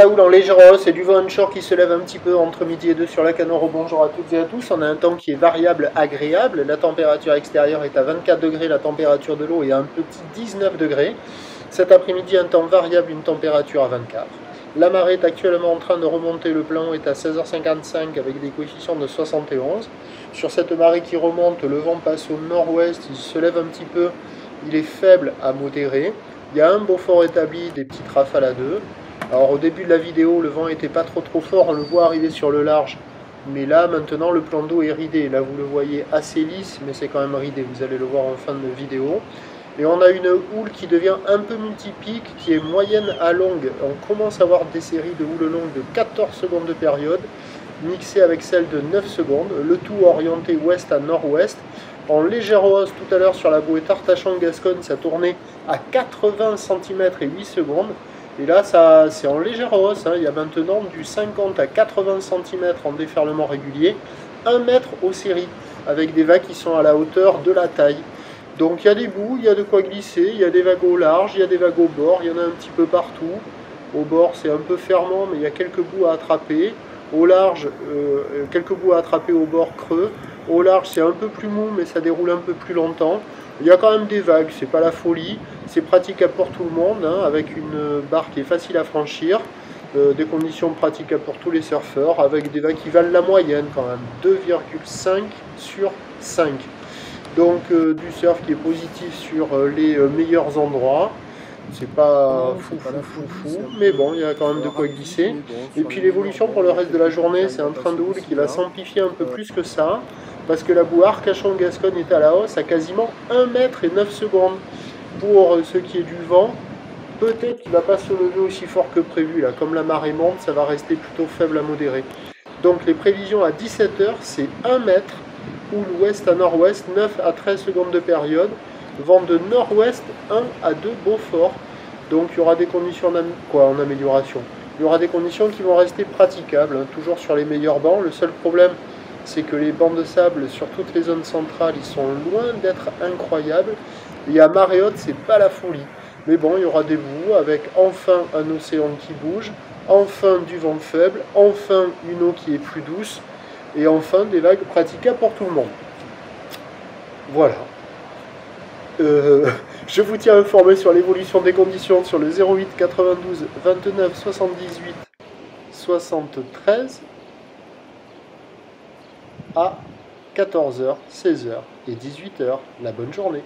la houle en légère hausse et du vent onshore qui se lève un petit peu entre midi et 2 sur la Canoro. Bonjour à toutes et à tous. On a un temps qui est variable, agréable. La température extérieure est à 24 degrés, la température de l'eau est à un petit 19 degrés. Cet après-midi, un temps variable, une température à 24. La marée est actuellement en train de remonter, le plan est à 16h55 avec des coefficients de 71. Sur cette marée qui remonte, le vent passe au nord-ouest, il se lève un petit peu, il est faible à modéré. Il y a un Beaufort établi, des petites rafales à 2. Alors au début de la vidéo, le vent n'était pas trop fort, on le voit arriver sur le large. Mais là, maintenant, le plan d'eau est ridé. Là, vous le voyez assez lisse, mais c'est quand même ridé. Vous allez le voir en fin de vidéo. Et on a une houle qui devient un peu multipique, qui est moyenne à longue. On commence à avoir des séries de houles longues de 14 secondes de période, mixées avec celle de 9 secondes. Le tout orienté ouest à nord-ouest. En légère hausse, tout à l'heure sur la bouée Artachon-Gascogne, ça tournait à 80 cm et 8 secondes. Et là, c'est en légère hausse, hein. Il y a maintenant du 50 à 80 cm en déferlement régulier, 1 mètre aux séries, avec des vagues qui sont à la hauteur de la taille. Donc il y a des bouts, il y a de quoi glisser, il y a des vagues au large, il y a des vagues au bord, il y en a un petit peu partout. Au bord, c'est un peu fermant, mais il y a quelques bouts à attraper. Au large, quelques bouts à attraper au bord creux. Au large, c'est un peu plus mou, mais ça déroule un peu plus longtemps. Il y a quand même des vagues, c'est pas la folie. C'est praticable pour tout le monde, hein, avec une barre qui est facile à franchir. Des conditions praticables pour tous les surfeurs, avec des vagues qui valent la moyenne quand même. 2,5 sur 5. Donc du surf qui est positif sur les meilleurs endroits. C'est pas fou, mais bon, il y a quand même de quoi glisser. Et puis l'évolution pour le reste de la journée, c'est un train de houle qui va s'amplifier un peu plus que ça, parce que la bouée Arcachon-Gascogne est à la hausse à quasiment 1 mètre et 9 secondes. Pour ce qui est du vent, peut-être qu'il ne va pas se lever aussi fort que prévu. Là, comme la marée monte, ça va rester plutôt faible à modéré. Donc les prévisions à 17 h, c'est 1 mètre, houle ouest à nord-ouest, 9 à 13 secondes de période. Vent de nord-ouest, 1 à 2 Beaufort. Donc il y aura des conditions en amélioration. Il y aura des conditions qui vont rester praticables, hein, toujours sur les meilleurs bancs. Le seul problème, c'est que les bancs de sable sur toutes les zones centrales, ils sont loin d'être incroyables. Et à marée haute, c'est pas la folie. Mais bon, il y aura des bouts avec enfin un océan qui bouge, enfin du vent faible, enfin une eau qui est plus douce, et enfin des vagues praticables pour tout le monde. Voilà. Je vous tiens informé sur l'évolution des conditions sur le 08 92 29 78 73 à 14 h, 16 h et 18 h. La bonne journée.